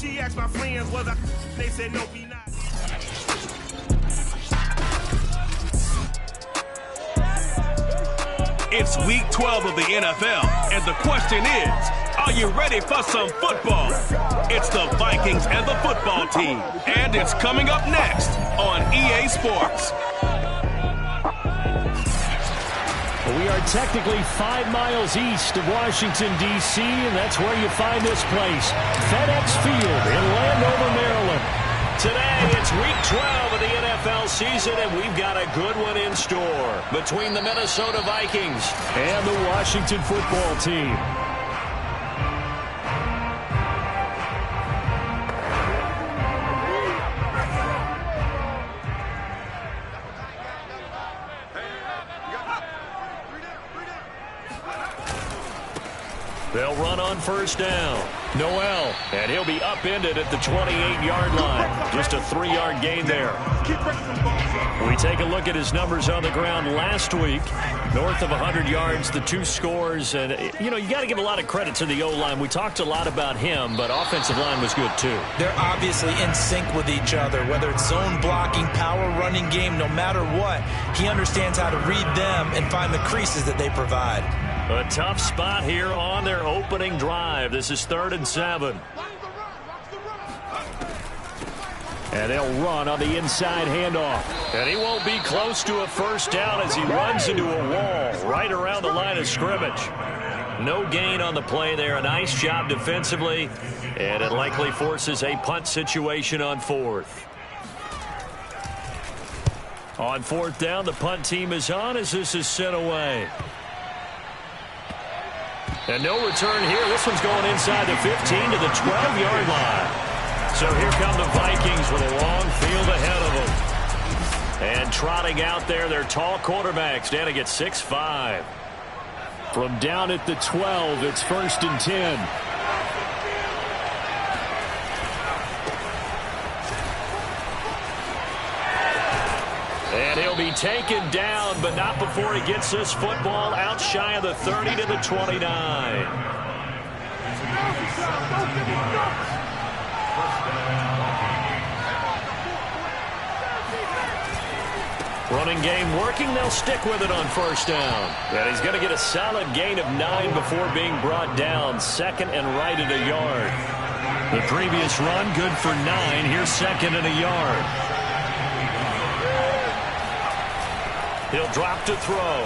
She asked my friends, was I? They said no, be not. It's week 12 of the NFL, and the question is, are you ready for some football? It's the Vikings and the football team, and it's coming up next on EA Sports. We are technically 5 miles east of Washington, D.C., and that's where you find this place, FedEx Field in Landover, Maryland. Today, it's week 12 of the NFL season, and we've got a good one in store between the Minnesota Vikings and the Washington football team. They'll run on first down. Noel, and he'll be upended at the 28-yard line. Just a 3-yard gain there. We take a look at his numbers on the ground last week. North of 100 yards, the 2 scores. And, you got to give a lot of credit to the O-line. We talked a lot about him, but offensive line was good, too. They're obviously in sync with each other, whether it's zone blocking, power running game, no matter what. He understands how to read them and find the creases that they provide. A tough spot here on their opening drive. This is 3rd and 7. And they'll run on the inside handoff. And he won't be close to a first down as he runs into a wall right around the line of scrimmage. No gain on the play there. A nice job defensively. And it likely forces a punt situation on 4th. On 4th down, the punt team is on as this is sent away. And no return here. This one's going inside the 15 to the 12-yard line. So here come the Vikings with a long field ahead of them. And trotting out there, their tall quarterback standing at 6'5". From down at the 12, it's 1st and 10. And he'll be taken down, but not before he gets this football out shy of the 30 to the 29. Running game working. They'll stick with it on first down. And he's going to get a solid gain of 9 before being brought down. 2nd and right at a yard. The previous run good for 9. Here's 2nd and a yard. He'll drop to throw.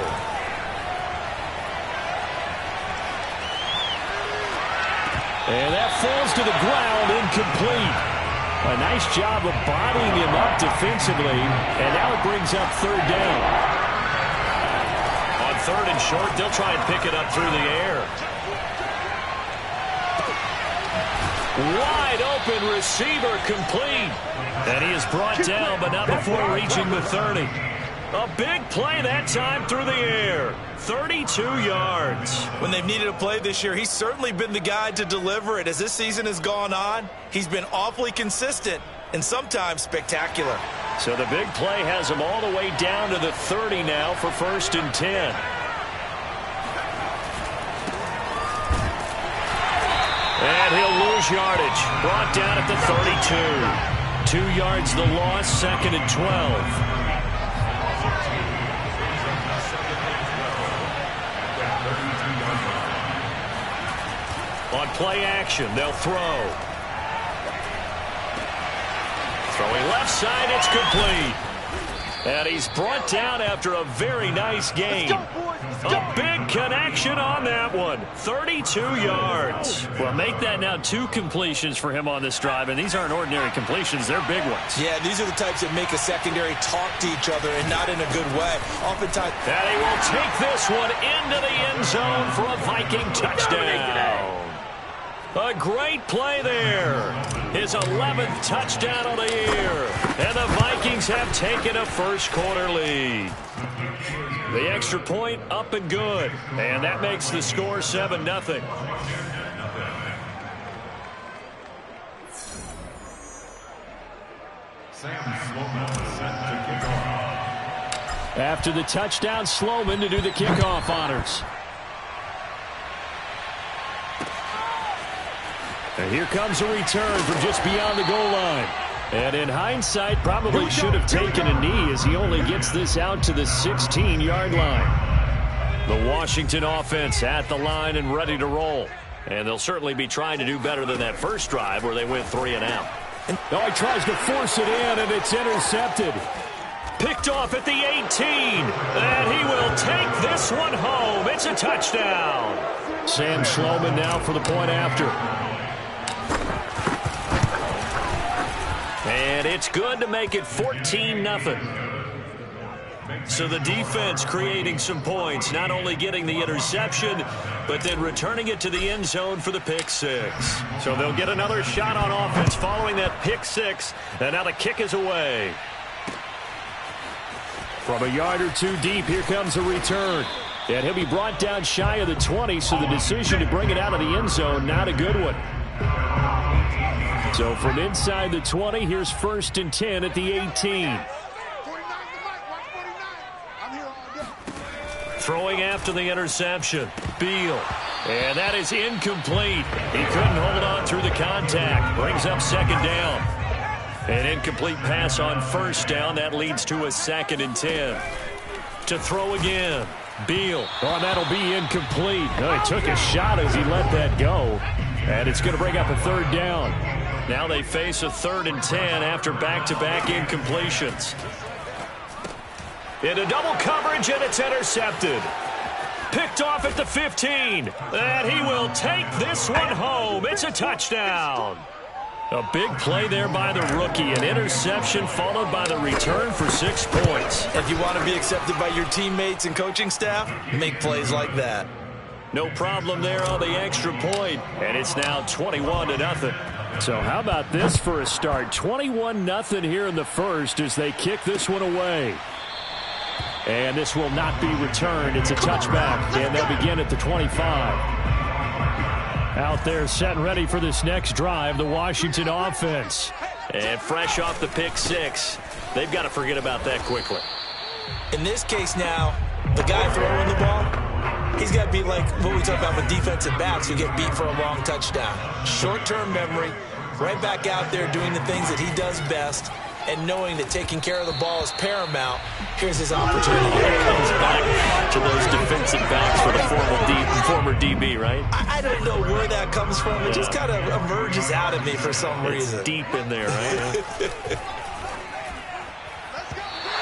And that falls to the ground, incomplete. A nice job of bodying him up defensively, and now it brings up 3rd down. On 3rd and short, they'll try and pick it up through the air. Wide open receiver complete. And he is brought down, but not before reaching the 30. A big play that time through the air. 32 yards. When they've needed a play this year, he's certainly been the guy to deliver it. As this season has gone on, he's been awfully consistent and sometimes spectacular. So the big play has him all the way down to the 30 now for 1st and 10. And he'll lose yardage. Brought down at the 32. 2 yards the loss, 2nd and 12. On play action, they'll throw. Throwing left side, it's complete. And he's brought down after a very nice game. A big connection on that one. 32 yards. Well, make that now 2 completions for him on this drive, and these aren't ordinary completions. They're big ones. Yeah, these are the types that make a secondary talk to each other, and not in a good way. Oftentimes. And he will take this one into the end zone for a Viking touchdown. A great play there. His 11th touchdown of the year. And the Vikings have taken a first-quarter lead. The extra point up and good. And that makes the score 7-0. After the touchdown, Sloman to do the kickoff honors. And here comes a return from just beyond the goal line. And in hindsight, probably should have taken a knee as he only gets this out to the 16-yard line. The Washington offense at the line and ready to roll. And they'll certainly be trying to do better than that first drive where they went 3 and out. Oh, he tries to force it in, and it's intercepted. Picked off at the 18. And he will take this one home. It's a touchdown. Sam Schloman now for the point after. And it's good to make it 14-0. So the defense creating some points, not only getting the interception, but then returning it to the end zone for the pick six. So they'll get another shot on offense following that pick six, and now the kick is away. From a yard or two deep, here comes a return. And he'll be brought down shy of the 20, so the decision to bring it out of the end zone, not a good one. So from inside the 20, here's 1st and 10 at the 18. Throwing after the interception, Beal. And that is incomplete. He couldn't hold on through the contact. Brings up 2nd down. An incomplete pass on 1st down. That leads to a 2nd and 10. To throw again, Beal. Oh, and that'll be incomplete. Oh, he took a shot as he let that go. And it's going to bring up a 3rd down. Now they face a 3rd and 10 after back-to-back incompletions. Into double coverage, and it's intercepted. Picked off at the 15. And he will take this one home. It's a touchdown. A big play there by the rookie. An interception followed by the return for 6 points. If you want to be accepted by your teammates and coaching staff, make plays like that. No problem there on the extra point. And it's now 21-0. So how about this for a start? 21-0 here in the first as they kick this one away. And this will not be returned. It's a touchback, and they'll begin at the 25. Out there set and ready for this next drive, the Washington offense. And fresh off the pick six, they've got to forget about that quickly. In this case now, the guy throwing the ball, he's got to be like what we talk about with defensive backs who get beat for a long touchdown. Short-term memory, right back out there doing the things that he does best, and knowing that taking care of the ball is paramount. Here's his opportunity. Comes back to those defensive backs for the former DB, right? I don't know where that comes from. It just kind of emerges out of me for some reason. It's deep in there, right?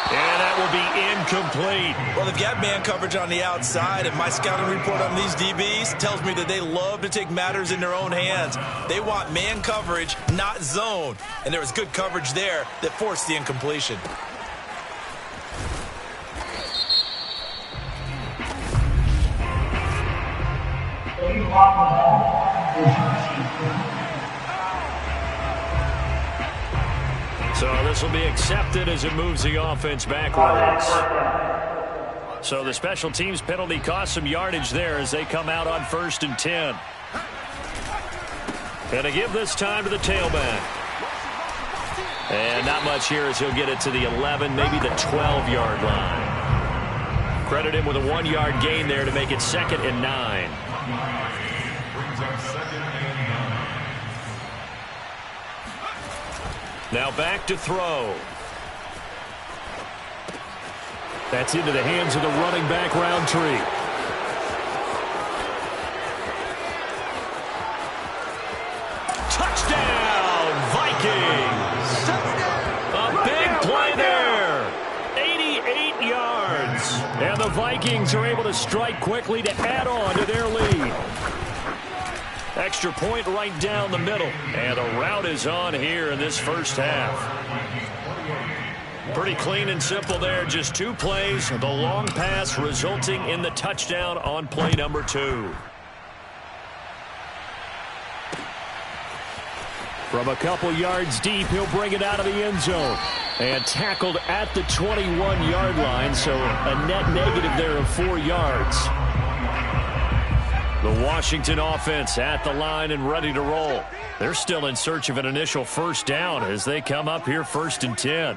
And that will be incomplete. Well, they've got man coverage on the outside, and my scouting report on these DBs tells me that they love to take matters in their own hands. They want man coverage, not zone. And there was good coverage there that forced the incompletion. So this will be accepted as it moves the offense backwards. So the special teams penalty cost some yardage there as they come out on 1st and 10. And to give this time to the tailback. And not much here as he'll get it to the 11, maybe the 12-yard line. Credit him with a 1-yard gain there to make it 2nd and 9. Now back to throw. That's into the hands of the running back, Roundtree. Touchdown, Vikings! A big play there. 88 yards. And the Vikings are able to strike quickly to add on to their lead. Extra point right down the middle. And the route is on here in this first half. Pretty clean and simple there. Just 2 plays. The long pass resulting in the touchdown on play number 2. From a couple yards deep, he'll bring it out of the end zone. And tackled at the 21-yard line, so a net negative there of 4 yards. The Washington offense at the line and ready to roll. They're still in search of an initial first down as they come up here 1st and 10.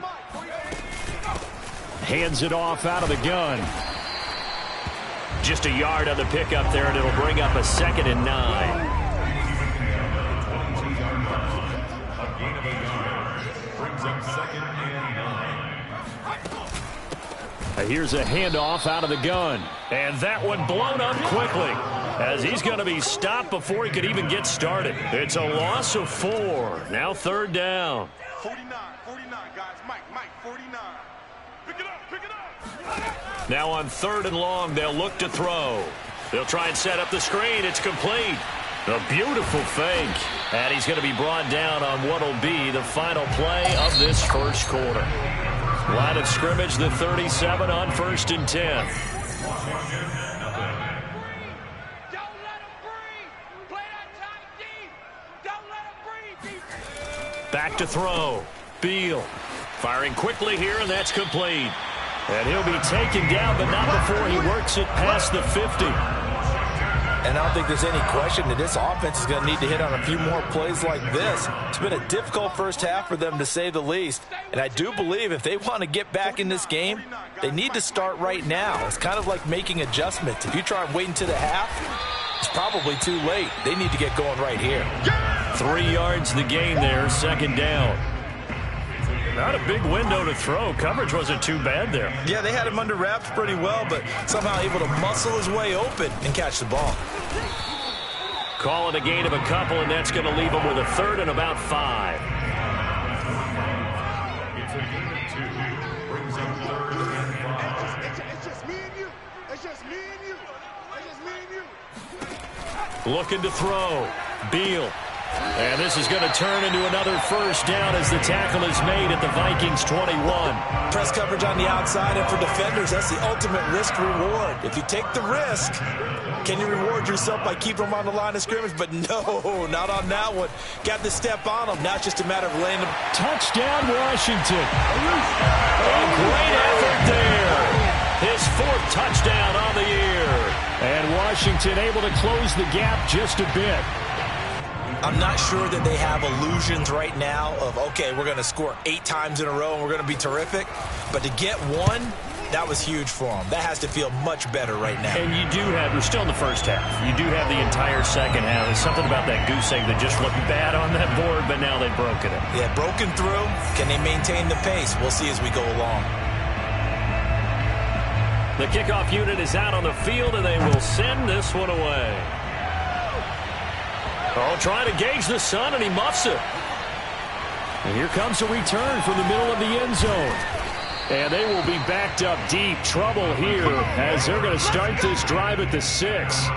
Hands it off out of the gun. Just a yard on the pickup there, and it'll bring up a 2nd and 9. Here's a handoff out of the gun. And that one blown up quickly, as he's going to be stopped before he could even get started. It's a loss of 4. Now 3rd down. 49, guys. Mike, 49. Pick it up. Now on 3rd and long, they'll look to throw. They'll try and set up the screen. It's complete. A beautiful fake. And he's going to be brought down on what will be the final play of this first quarter. Line of scrimmage, the 37 on 1st and 10. Back to throw. Beal firing quickly here, and that's complete. And he'll be taken down, but not before he works it past the 50. And I don't think there's any question that this offense is going to need to hit on a few more plays like this. It's been a difficult first half for them, to say the least. And I do believe if they want to get back in this game, they need to start right now. It's kind of like making adjustments. If you try and wait until the half, it's probably too late. They need to get going right here. 3 yards the gain there, 2nd down. Not a big window to throw. Coverage wasn't too bad there. Yeah, they had him under wraps pretty well, but somehow able to muscle his way open and catch the ball. Call it a gain of a couple, and that's going to leave him with a 3rd and about 5. It's a gain of 2. Brings up 3rd and 5. It's just me and you. It's just me and you. It's just me and you. Looking to throw. Beal. And this is going to turn into another 1st down as the tackle is made at the Vikings 21. Press coverage on the outside, and for defenders, that's the ultimate risk-reward. If you take the risk, can you reward yourself by keeping them on the line of scrimmage? But no, not on that one. Got to step on them. Now it's just a matter of laying them. Touchdown, Washington. A great effort there. His 4th touchdown on the year. And Washington able to close the gap just a bit. I'm not sure that they have illusions right now of, okay, we're going to score 8 times in a row and we're going to be terrific. But to get one, that was huge for them. That has to feel much better right now. And you do have, we're still in the first half. You do have the entire second half. There's something about that goose egg that just looked bad on that board, but now they've broken it. Yeah, broken through. Can they maintain the pace? We'll see as we go along. The kickoff unit is out on the field, and they will send this one away. Oh, trying to gauge the sun, and he muffs it. And here comes a return from the middle of the end zone. And they will be backed up deep. Trouble here as they're going to start this drive at the 6.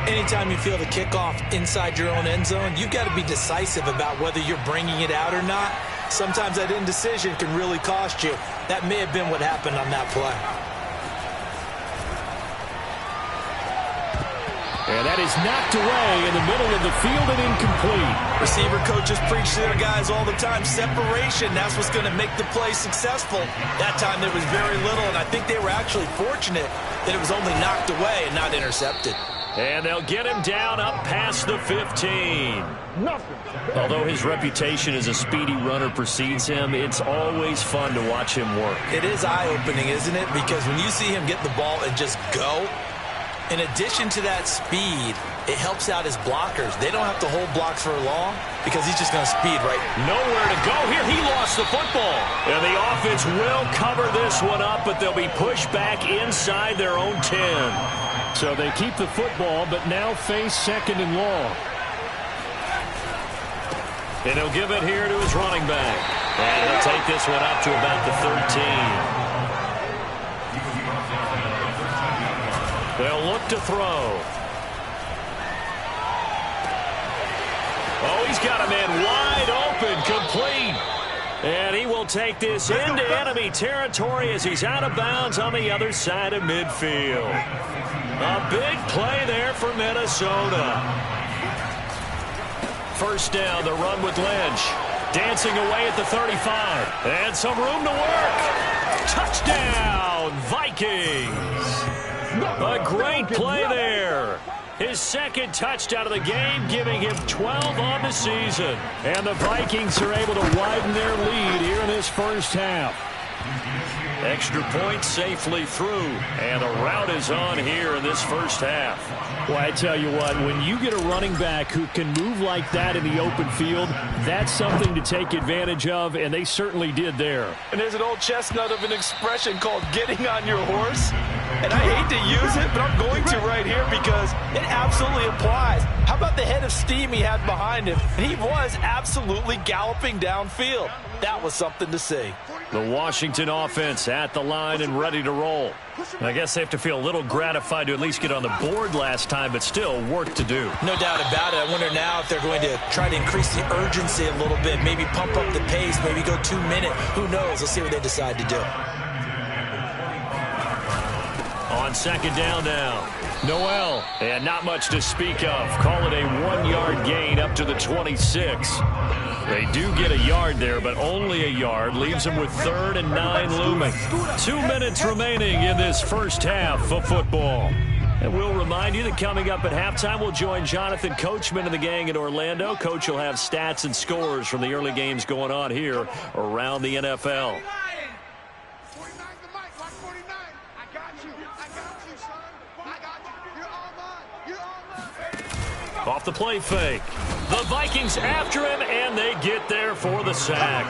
Anytime you feel the kickoff inside your own end zone, you've got to be decisive about whether you're bringing it out or not. Sometimes that indecision can really cost you. That may have been what happened on that play. And that is knocked away in the middle of the field and incomplete. Receiver coaches preach to their guys all the time. Separation, that's what's going to make the play successful. That time there was very little, and I think they were actually fortunate that it was only knocked away and not intercepted. And they'll get him down up past the 15. Although his reputation as a speedy runner precedes him, it's always fun to watch him work. It is eye-opening, isn't it? Because when you see him get the ball and just go, in addition to that speed, it helps out his blockers. They don't have to hold blocks for long because he's just going to speed right. Nowhere to go here. He lost the football. And the offense will cover this one up, but they'll be pushed back inside their own 10. So they keep the football, but now face 2nd and long. And he'll give it here to his running back. And he'll take this one up to about the 13. They'll look to throw. Oh, he's got a man wide open, complete. And he will take this into enemy territory as he's out of bounds on the other side of midfield. A big play there for Minnesota. 1st down, the run with Lynch. Dancing away at the 35. And some room to work. Touchdown, Vikings. A great play there. His 2nd touchdown of the game, giving him 12 on the season. And the Vikings are able to widen their lead here in this first half. Extra point safely through, and a route is on here in this first half. Well, I tell you what, when you get a running back who can move like that in the open field, that's something to take advantage of, and they certainly did there. And there's an old chestnut of an expression called getting on your horse. And I hate to use it, but I'm going to right here because it absolutely applies. How about the head of steam he had behind him? And he was absolutely galloping downfield. That was something to see. The Washington offense at the line and ready to roll. I guess they have to feel a little gratified to at least get on the board last time, but still work to do. No doubt about it. I wonder now if they're going to try to increase the urgency a little bit, maybe pump up the pace, maybe go 2 minute. Who knows? Let's see what they decide to do. On second down now, Noel, and not much to speak of. Call it a 1-yard gain up to the 26. They do get a yard there, but only a yard. Leaves them with 3rd and 9 looming. 2 minutes remaining in this first half of football. And we'll remind you that coming up at halftime, we'll join Jonathan Coachman and the gang in Orlando. Coach will have stats and scores from the early games going on here around the NFL. Off the play fake. The Vikings after him, and they get there for the sack.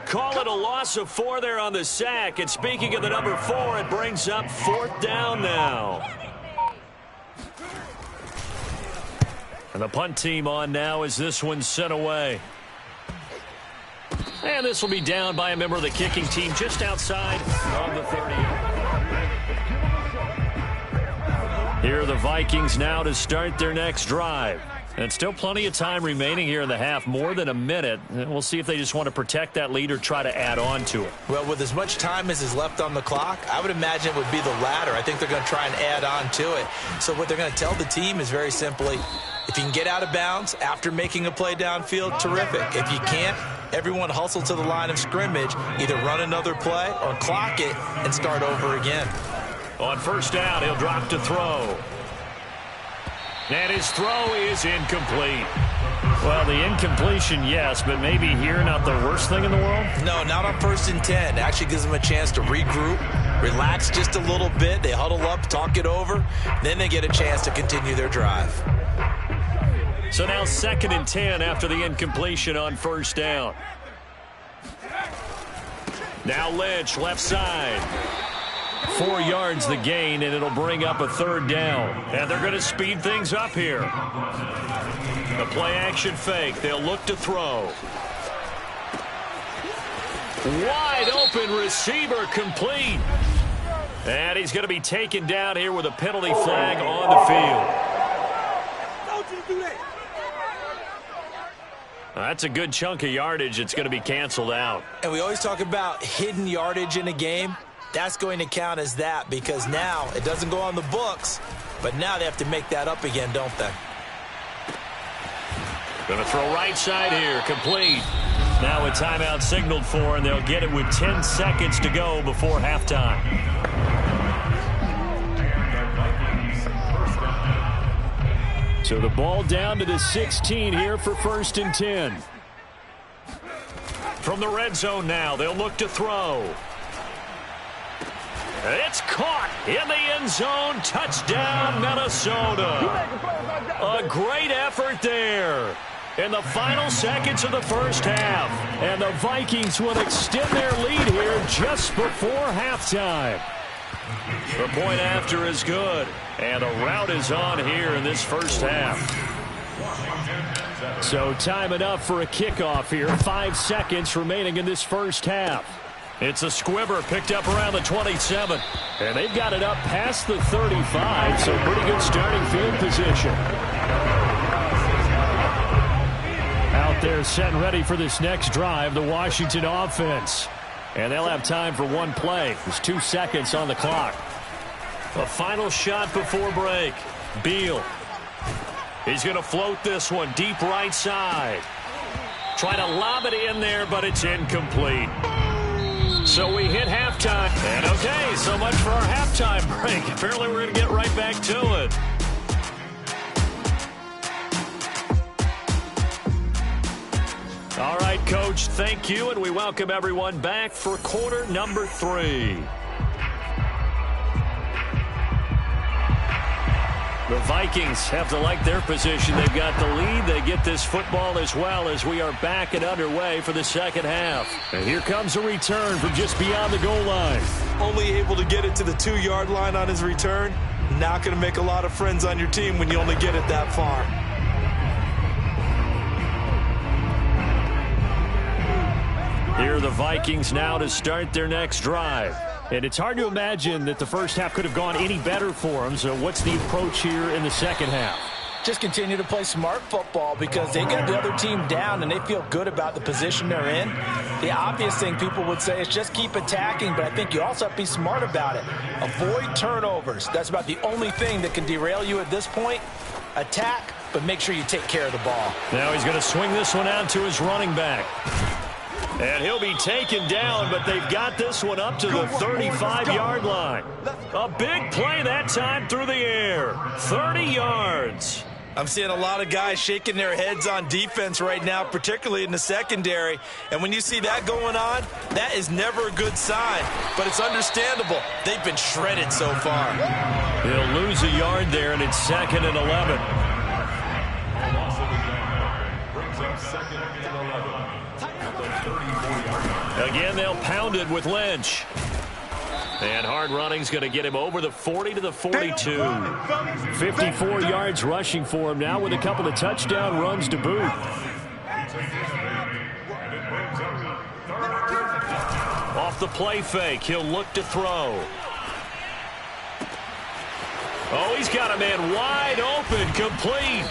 Call it a loss of 4 there on the sack. And speaking of the number 4, it brings up 4th down now. And the punt team on now as this one's sent away. And this will be down by a member of the kicking team just outside of the 30. Here are the Vikings now to start their next drive. And still plenty of time remaining here in the half, more than a minute. And we'll see if they just want to protect that lead or try to add on to it. Well, with as much time as is left on the clock, I would imagine it would be the latter. I think they're going to try and add on to it. So what they're going to tell the team is very simply, if you can get out of bounds after making a play downfield, terrific. If you can't, everyone hustle to the line of scrimmage, either run another play or clock it and start over again. On first down, he'll drop to throw. And his throw is incomplete. Well, the incompletion, yes, but maybe here not the worst thing in the world? No, not on 1st and 10. It actually gives them a chance to regroup, relax just a little bit. They huddle up, talk it over. Then they get a chance to continue their drive. So now 2nd and 10 after the incompletion on first down. Now Lynch, left side. 4 yards the gain, and it'll bring up a 3rd down. And they're going to speed things up here. The play-action fake. They'll look to throw. Wide open receiver complete. And he's going to be taken down here with a penalty flag on the field. That's a good chunk of yardage. It's going to be canceled out. And we always talk about hidden yardage in a game. That's going to count as that because now it doesn't go on the books, but now they have to make that up again, don't they? Going to throw right side here, complete. Now a timeout signaled for, and they'll get it with 10 seconds to go before halftime. So the ball down to the 16 here for 1st and 10. From the red zone now, they'll look to throw. It's caught in the end zone. Touchdown, Minnesota. A great effort there in the final seconds of the first half. And the Vikings will extend their lead here just before halftime. The point after is good. And a route is on here in this first half. So time enough for a kickoff here. 5 seconds remaining in this first half. It's a squibber picked up around the 27. And they've got it up past the 35, so pretty good starting field position. Out there set and ready for this next drive, the Washington offense. And they'll have time for one play. There's 2 seconds on the clock. A final shot before break. Beal. He's going to float this one deep right side. Try to lob it in there, but it's incomplete. So we hit halftime. And okay, so much for our halftime break. Apparently we're going to get right back to it. All right. right, Coach, thank you, and we welcome everyone back for quarter number 3. The Vikings have to like their position. They've got the lead. They get this football as well as we are back and underway for the second half. And here comes a return from just beyond the goal line. Only able to get it to the 2-yard line on his return. Not going to make a lot of friends on your team when you only get it that far. Here are the Vikings now to start their next drive. And it's hard to imagine that the first half could have gone any better for them. So what's the approach here in the second half? Just continue to play smart football because they got the other team down and they feel good about the position they're in. The obvious thing people would say is just keep attacking, but I think you also have to be smart about it. Avoid turnovers. That's about the only thing that can derail you at this point. Attack, but make sure you take care of the ball. Now he's going to swing this one out to his running back. And he'll be taken down, but they've got this one up to the 35-yard line. A big play that time through the air. 30 yards. I'm seeing a lot of guys shaking their heads on defense right now, particularly in the secondary. And when you see that going on, that is never a good sign. But it's understandable. They've been shredded so far. He'll lose a yard there, and it's 2nd and 11. Again, they'll pound it with Lynch. And hard running's going to get him over the 40 to the 42. 54 yards rushing for him now with a couple of touchdown runs to boot. Off the play fake, he'll look to throw. Oh, he's got a man wide open, complete.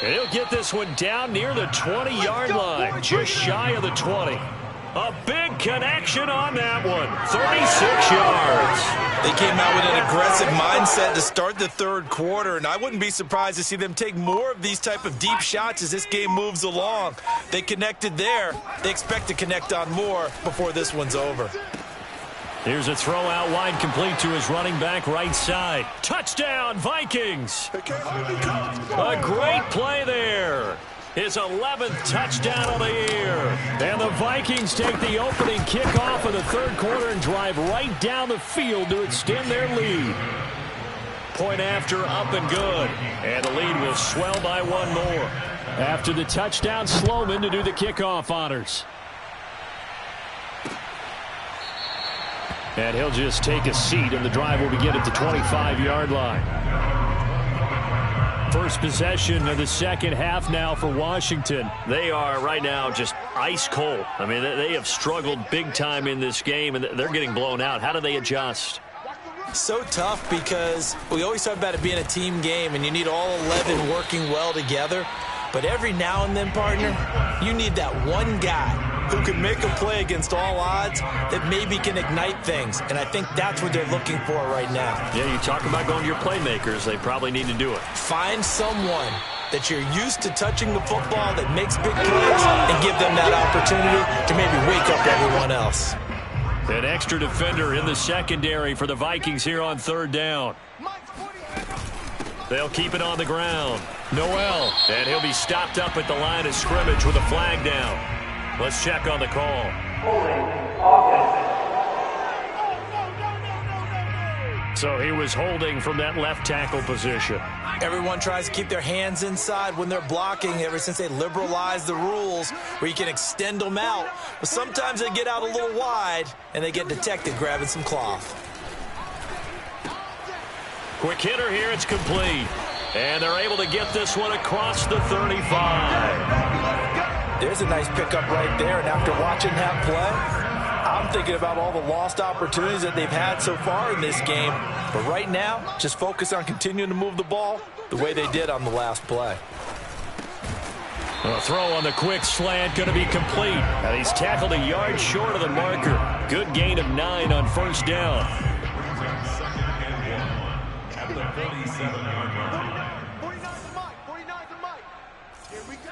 And he'll get this one down near the 20-yard line, just shy of the 20. A big connection on that one. 36 yards. They came out with an aggressive mindset to start the third quarter, and I wouldn't be surprised to see them take more of these type of deep shots as this game moves along. They connected there. They expect to connect on more before this one's over. Here's a throw out wide, complete to his running back right side. Touchdown, Vikings. A great play there. His 11th touchdown of the year. And the Vikings take the opening kickoff of the third quarter and drive right down the field to extend their lead. Point after, up and good. And the lead will swell by one more. After the touchdown, Sloman to do the kickoff honors. And he'll just take a seat, and the drive will begin at the 25-yard line. First possession of the second half now for Washington. They are right now just ice cold. I mean, they have struggled big time in this game, and they're getting blown out. How do they adjust? So tough because we always talk about it being a team game, and you need all 11 working well together. But every now and then, partner, you need that one guy who can make a play against all odds that maybe can ignite things. And I think that's what they're looking for right now. Yeah, you talk about going to your playmakers. They probably need to do it. Find someone that you're used to touching the football that makes big plays and give them that opportunity to maybe wake up everyone else. An extra defender in the secondary for the Vikings here on third down. They'll keep it on the ground. Noel, and he'll be stopped up at the line of scrimmage with a flag down. Let's check on the call. So he was holding from that left tackle position. Everyone tries to keep their hands inside when they're blocking ever since they liberalized the rules where you can extend them out. But sometimes they get out a little wide and they get detected grabbing some cloth. Quick hitter here, it's complete. And they're able to get this one across the 35. There's a nice pickup right there, and after watching that play, I'm thinking about all the lost opportunities that they've had so far in this game. But right now, just focus on continuing to move the ball the way they did on the last play. A throw on the quick slant, going to be complete. And he's tackled a yard short of the marker. Good gain of 9 on first down. 49 to Mike. Here we go.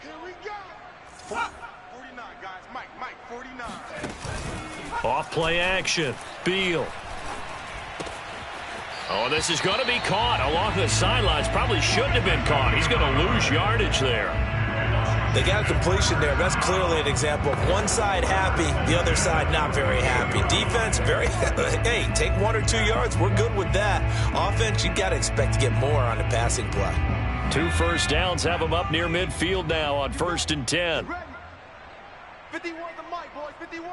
Here we go. 49, guys. Mike, 49. Off play action. Beal. Oh, this is going to be caught along the sidelines. Probably shouldn't have been caught. He's going to lose yardage there. They got a completion there. That's clearly an example of one side happy, the other side not very happy. Defense, very, hey, take 1 or 2 yards. We're good with that. Offense, you got to expect to get more on the passing play. 2 first downs have them up near midfield now on 1st and 10. 51 the mic, boys, 51.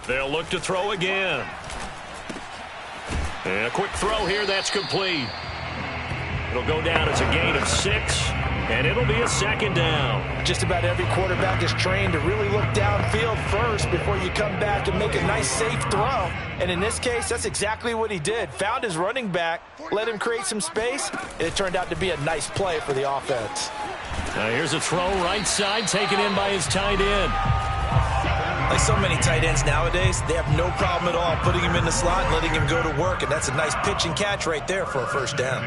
They'll look to throw again. And a quick throw here, that's complete. It'll go down as a gain of 6, and it'll be a 2nd down. Just about every quarterback is trained to really look downfield first before you come back and make a nice, safe throw. And in this case, that's exactly what he did. Found his running back, let him create some space, and it turned out to be a nice play for the offense. Now here's a throw right side, taken in by his tight end. Like so many tight ends nowadays, they have no problem at all putting him in the slot and letting him go to work, and that's a nice pitch and catch right there for a 1st down.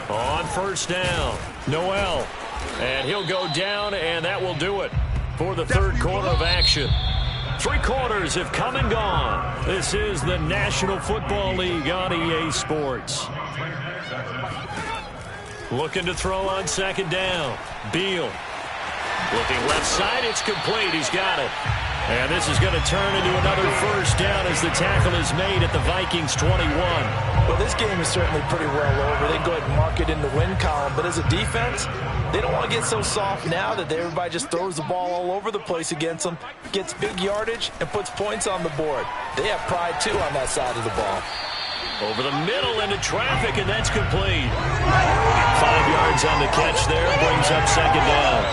On 1st down, Noel. And he'll go down, and that will do it for the 3rd quarter of action. 3 quarters have come and gone. This is the National Football League on EA Sports. Looking to throw on 2nd down. Beal. Looking left side, it's complete. He's got it. And this is going to turn into another 1st down as the tackle is made at the Vikings 21. Well, this game is certainly pretty well over. They can go ahead and mark it in the win column. But as a defense, they don't want to get so soft now that everybody just throws the ball all over the place against them, gets big yardage, and puts points on the board. They have pride, too, on that side of the ball. Over the middle into traffic, and that's complete. 5 yards on the catch there, brings up 2nd down.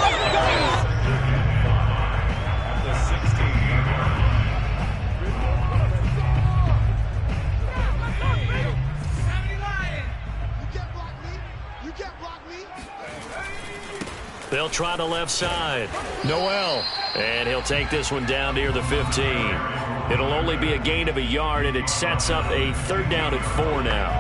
They'll try the left side. Noel. And he'll take this one down near the 15. It'll only be a gain of a yard, and it sets up a 3rd down at 4 now.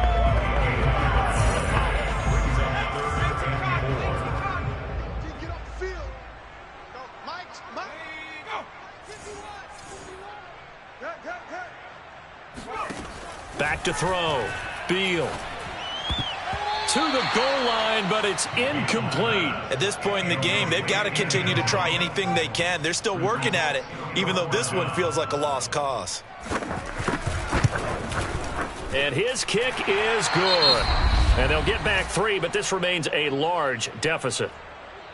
Back to throw. Beal. To the goal line, but it's incomplete. At this point in the game, they've got to continue to try anything they can. They're still working at it, even though this one feels like a lost cause. And his kick is good. And they'll get back 3, but this remains a large deficit.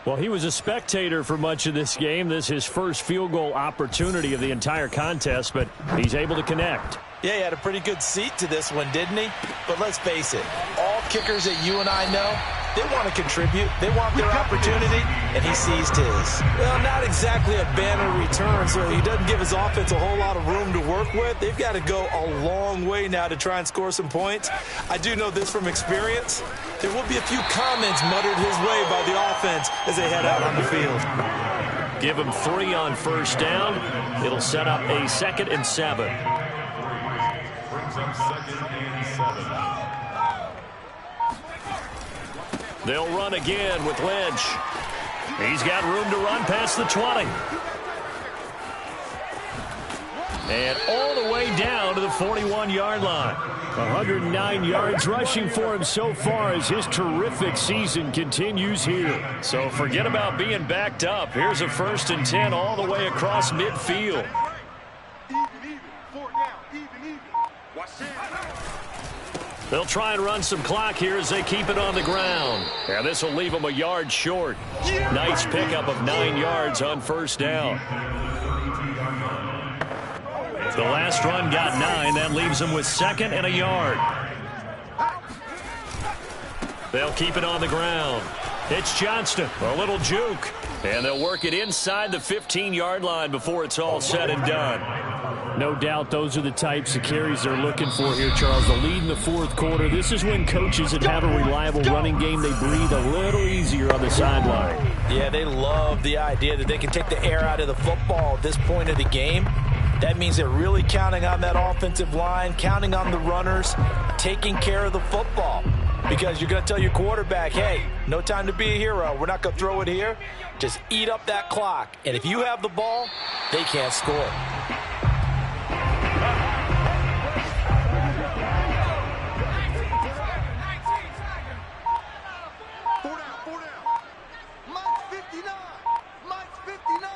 Well, he was a spectator for much of this game. This is his first field goal opportunity of the entire contest, but he's able to connect. Yeah, he had a pretty good seat to this one, didn't he? But let's face it, all kickers that you and I know, they want to contribute. They want their opportunity, and he seized his. Well, not exactly a banner return, so he doesn't give his offense a whole lot of room to work with. They've got to go a long way now to try and score some points. I do know this from experience. There will be a few comments muttered his way by the offense as they head out on the field. Give him 3 on 1st down. It'll set up a 2nd and 7. They'll run again with Lynch. He's got room to run past the 20. And all the way down to the 41-yard line. 109 yards rushing for him so far as his terrific season continues here. So forget about being backed up. Here's a 1st and 10 all the way across midfield. They'll try and run some clock here as they keep it on the ground. And this will leave them a yard short. Nice pickup of 9 yards on 1st down. The last run got 9. That leaves them with 2nd and a yard. They'll keep it on the ground. It's Johnston. A little juke. And they'll work it inside the 15-yard line before it's all said and done. No doubt those are the types of carries they're looking for here, Charles. The lead in the 4th quarter. This is when coaches that have a reliable running game, they breathe a little easier on the sideline. Yeah, they love the idea that they can take the air out of the football at this point of the game. That means they're really counting on that offensive line, counting on the runners, taking care of the football. Because you're going to tell your quarterback, hey, no time to be a hero. We're not going to throw it here. Just eat up that clock. And if you have the ball, they can't score. 59. Mike's 59.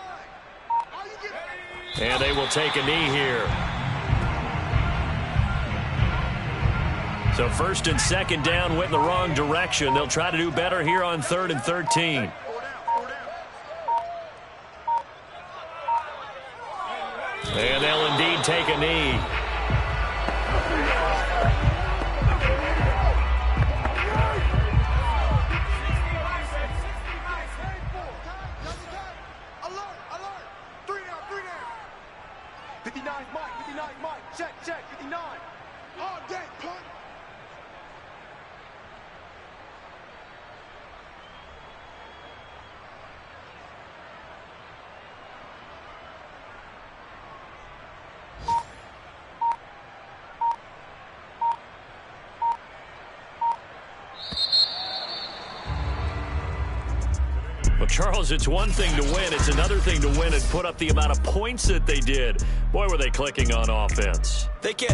Are you getting... And they will take a knee here. So first and second down went in the wrong direction. They'll try to do better here on 3rd and 13. And they'll indeed take a knee. Alert, alert. 3 down, 3 down. 59 Mike, check, 59. All day, punt. Well, Charles, it's one thing to win. It's another thing to win and put up the amount of points that they did. Boy, were they clicking on offense. They can't